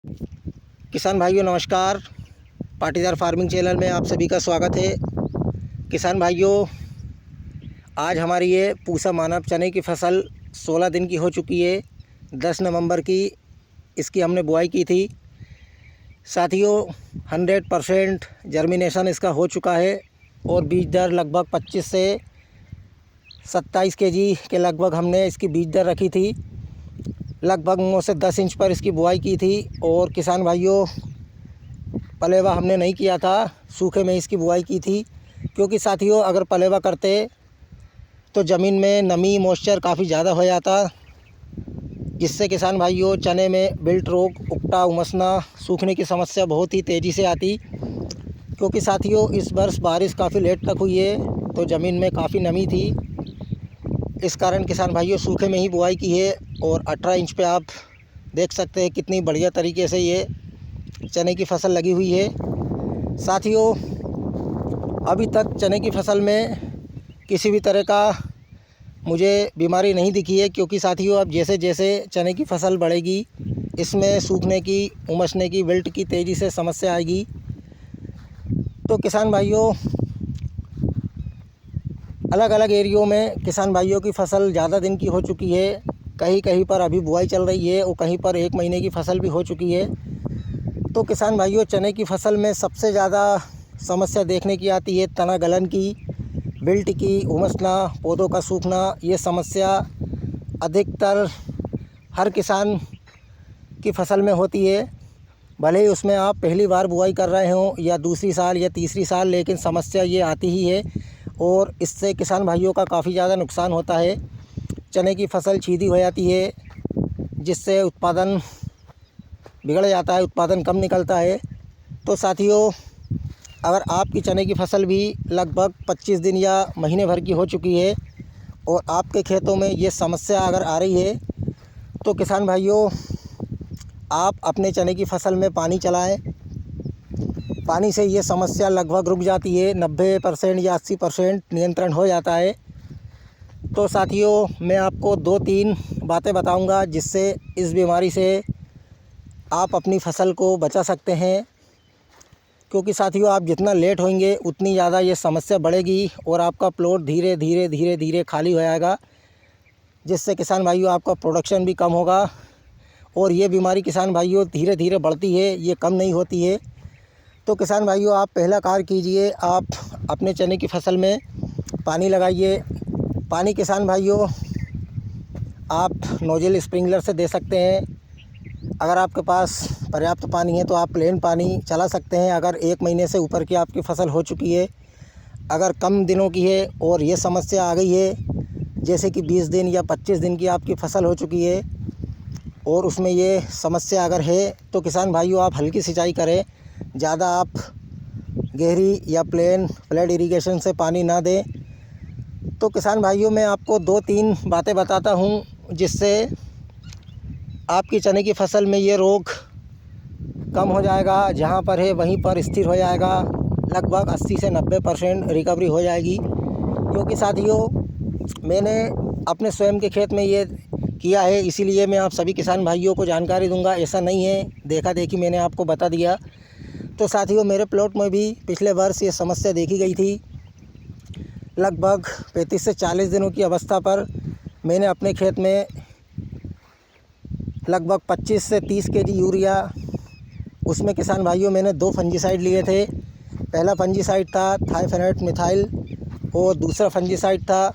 किसान भाइयों नमस्कार। पाटीदार फार्मिंग चैनल में आप सभी का स्वागत है। किसान भाइयों, आज हमारी ये पूसा मानव चने की फसल 16 दिन की हो चुकी है। 10 नवंबर की इसकी हमने बुआई की थी। साथियों, 100% जर्मिनेशन इसका हो चुका है और बीज दर लगभग 25 से 27 केजी के लगभग हमने इसकी बीज दर रखी थी। लगभग 9 से 10 इंच पर इसकी बुआई की थी और किसान भाइयों, पलेवा हमने नहीं किया था, सूखे में इसकी बुआई की थी। क्योंकि साथियों, अगर पलेवा करते तो ज़मीन में नमी मॉइस्चर काफ़ी ज़्यादा हो जाता, जिससे किसान भाइयों चने में विल्ट रोग, उकटा, उमसना, सूखने की समस्या बहुत ही तेज़ी से आती। क्योंकि साथियों, इस वर्ष बारिश काफ़ी लेट तक हुई है तो ज़मीन में काफ़ी नमी थी। इस कारण किसान भाइयों सूखे में ही बुआई की है और 18 इंच पे आप देख सकते हैं कितनी बढ़िया तरीके से ये चने की फसल लगी हुई है। साथियों, अभी तक चने की फसल में किसी भी तरह का मुझे बीमारी नहीं दिखी है। क्योंकि साथियों, अब जैसे जैसे चने की फसल बढ़ेगी, इसमें सूखने की, उमसने की, विल्ट की तेज़ी से समस्या आएगी। तो किसान भाइयों, अलग अलग एरियो में किसान भाइयों की फसल ज़्यादा दिन की हो चुकी है। कहीं कहीं पर अभी बुआई चल रही है और कहीं पर 1 महीने की फसल भी हो चुकी है। तो किसान भाइयों, चने की फसल में सबसे ज़्यादा समस्या देखने की आती है तना गलन की, विल्ट की, उमसना, पौधों का सूखना। ये समस्या अधिकतर हर किसान की फसल में होती है। भले ही उसमें आप पहली बार बुआई कर रहे हों या दूसरी साल या तीसरी साल, लेकिन समस्या ये आती ही है और इससे किसान भाइयों का काफ़ी ज़्यादा नुकसान होता है। चने की फसल छीदी हो जाती है, जिससे उत्पादन बिगड़ जाता है, उत्पादन कम निकलता है। तो साथियों, अगर आपकी चने की फसल भी लगभग 25 दिन या महीने भर की हो चुकी है और आपके खेतों में ये समस्या अगर आ रही है, तो किसान भाइयों, आप अपने चने की फसल में पानी चलाएं। पानी से ये समस्या लगभग रुक जाती है, 90% या 80% नियंत्रण हो जाता है। तो साथियों, मैं आपको 2-3 बातें बताऊंगा जिससे इस बीमारी से आप अपनी फसल को बचा सकते हैं। क्योंकि साथियों, आप जितना लेट होंगे उतनी ज़्यादा ये समस्या बढ़ेगी और आपका प्लॉट धीरे धीरे खाली हो जाएगा, जिससे किसान भाइयों आपका प्रोडक्शन भी कम होगा। और ये बीमारी किसान भाइयों धीरे धीरे बढ़ती है, ये कम नहीं होती है। तो किसान भाइयों, आप पहला कार्य कीजिए, आप अपने चने की फसल में पानी लगाइए। पानी किसान भाइयों आप नोजल स्प्रिंकलर से दे सकते हैं। अगर आपके पास पर्याप्त पानी है तो आप प्लेन पानी चला सकते हैं। अगर 1 महीने से ऊपर की आपकी फसल हो चुकी है, अगर कम दिनों की है और ये समस्या आ गई है, जैसे कि 20 दिन या 25 दिन की आपकी फसल हो चुकी है और उसमें ये समस्या अगर है, तो किसान भाइयों आप हल्की सिंचाई करें। ज़्यादा आप गहरी या फ्लैट इरिगेशन से पानी ना दें। तो किसान भाइयों, मैं आपको 2-3 बातें बताता हूँ जिससे आपकी चने की फसल में ये रोग कम हो जाएगा। जहाँ पर है वहीं पर स्थिर हो जाएगा। लगभग 80 से 90% रिकवरी हो जाएगी। क्योंकि साथियों, मैंने अपने स्वयं के खेत में ये किया है, इसीलिए मैं आप सभी किसान भाइयों को जानकारी दूंगा। ऐसा नहीं है देखा देखी मैंने आपको बता दिया। तो साथियों, मेरे प्लॉट में भी पिछले वर्ष ये समस्या देखी गई थी। लगभग 35 से 40 दिनों की अवस्था पर मैंने अपने खेत में लगभग 25 से 30 केजी यूरिया, उसमें किसान भाइयों मैंने 2 फंजीसाइड लिए थे। पहला फंजीसाइड था थाइफेनेट मिथाइल और दूसरा फंजीसाइड था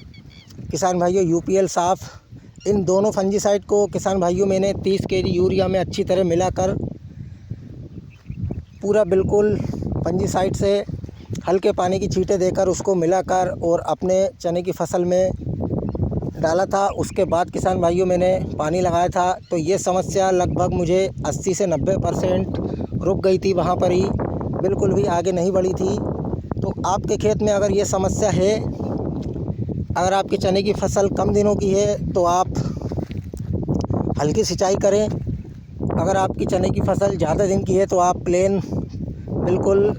किसान भाइयों यूपीएल साफ। इन दोनों फंजीसाइड को किसान भाइयों मैंने 30 केजी यूरिया में अच्छी तरह मिलाकर पूरा बिल्कुल फंजीसाइड से हल्के पानी की छींटे देकर उसको मिलाकर और अपने चने की फसल में डाला था। उसके बाद किसान भाइयों मैंने पानी लगाया था। तो ये समस्या लगभग मुझे 80 से 90% रुक गई थी, वहाँ पर ही बिल्कुल भी आगे नहीं बढ़ी थी। तो आपके खेत में अगर ये समस्या है, अगर आपके चने की फसल कम दिनों की है, तो आप हल्की सिंचाई करें। अगर आपकी चने की फसल ज़्यादा दिन की है तो आप प्लेन बिल्कुल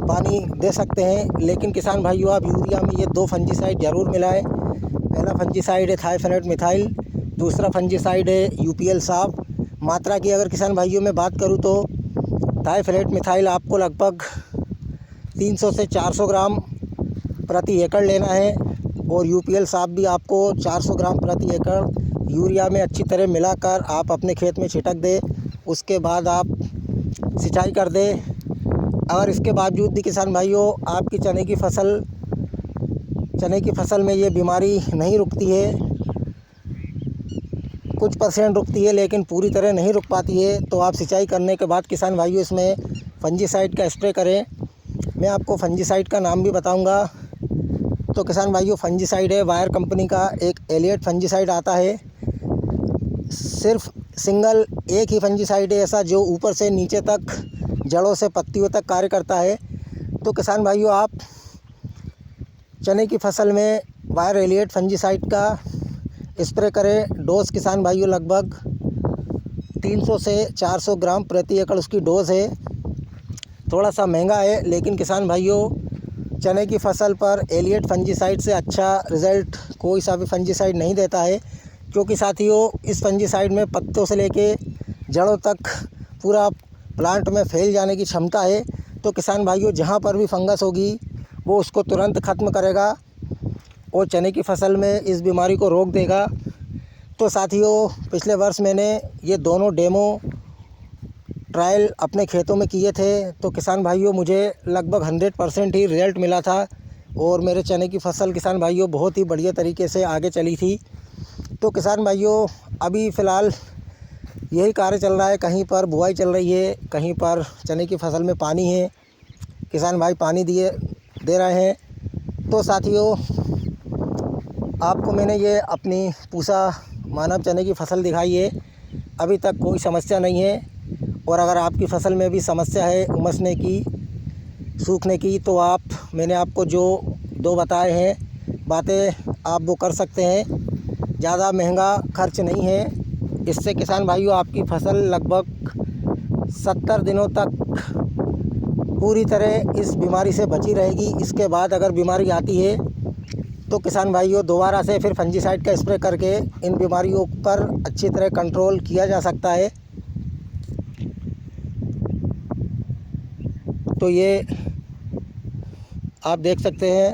पानी दे सकते हैं। लेकिन किसान भाइयों, आप यूरिया में ये 2 फंजीसाइड ज़रूर मिलाएं। पहला फंजीसाइड है थाइफेनेट मिथाइल, दूसरा फंजीसाइड है यूपीएल साफ। मात्रा की अगर किसान भाइयों मैं बात करूं तो थाईफ्लेट मिथाइल आपको लगभग 300 से 400 ग्राम प्रति एकड़ लेना है और यूपीएल साफ भी आपको 400 ग्राम प्रति एकड़ यूरिया में अच्छी तरह मिलाकर आप अपने खेत में छिटक दें। उसके बाद आप सिंचाई कर दें। अगर इसके बावजूद भी किसान भाइयों आपकी चने की फसल में ये बीमारी नहीं रुकती है, कुछ परसेंट रुकती है लेकिन पूरी तरह नहीं रुक पाती है, तो आप सिंचाई करने के बाद किसान भाइयों इसमें फंजीसाइड का स्प्रे करें। मैं आपको फंजीसाइड का नाम भी बताऊंगा। तो किसान भाइयों फंजीसाइड है वायर कंपनी का एक एलियट फंजीसाइड आता है। सिर्फ सिंगल एक ही फंजीसाइड है ऐसा जो ऊपर से नीचे तक जड़ों से पत्तियों तक कार्य करता है। तो किसान भाइयों आप चने की फसल में वायर एलियट फंजीसाइड का स्प्रे करें। डोज़ किसान भाइयों लगभग 300 से 400 ग्राम प्रति एकड़ उसकी डोज़ है। थोड़ा सा महंगा है लेकिन किसान भाइयों चने की फसल पर एलियट फंजीसाइड से अच्छा रिज़ल्ट कोई सा भी फंजीसाइड नहीं देता है, क्योंकि साथियों इस फंजीसाइड में पत्तों से लेके जड़ों तक पूरा प्लांट में फैल जाने की क्षमता है। तो किसान भाइयों जहाँ पर भी फंगस होगी वो उसको तुरंत ख़त्म करेगा और चने की फसल में इस बीमारी को रोक देगा। तो साथियों पिछले वर्ष मैंने ये दोनों डेमो ट्रायल अपने खेतों में किए थे, तो किसान भाइयों मुझे लगभग 100% ही रिज़ल्ट मिला था और मेरे चने की फसल किसान भाइयों बहुत ही बढ़िया तरीके से आगे चली थी। तो किसान भाइयों अभी फ़िलहाल यही कार्य चल रहा है, कहीं पर बुआई चल रही है, कहीं पर चने की फसल में पानी है, किसान भाई पानी दे रहे हैं। तो साथियों आपको मैंने ये अपनी पूसा मानव चने की फसल दिखाई है, अभी तक कोई समस्या नहीं है। और अगर आपकी फसल में भी समस्या है उमसने की, सूखने की, तो मैंने आपको जो दो बताए हैं बातें आप वो कर सकते हैं। ज़्यादा महंगा खर्च नहीं है। इससे किसान भाइयों आपकी फसल लगभग 70 दिनों तक पूरी तरह इस बीमारी से बची रहेगी। इसके बाद अगर बीमारी आती है तो किसान भाइयों दोबारा से फिर फंजीसाइड का स्प्रे करके इन बीमारियों पर अच्छी तरह कंट्रोल किया जा सकता है। तो ये आप देख सकते हैं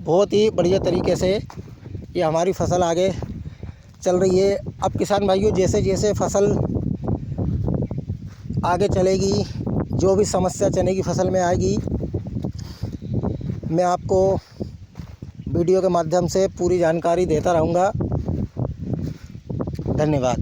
बहुत ही बढ़िया तरीके से ये हमारी फसल आगे चल रही है। अब किसान भाइयों जैसे जैसे फसल आगे चलेगी, जो भी समस्या चने की फसल में आएगी, मैं आपको वीडियो के माध्यम से पूरी जानकारी देता रहूँगा। धन्यवाद।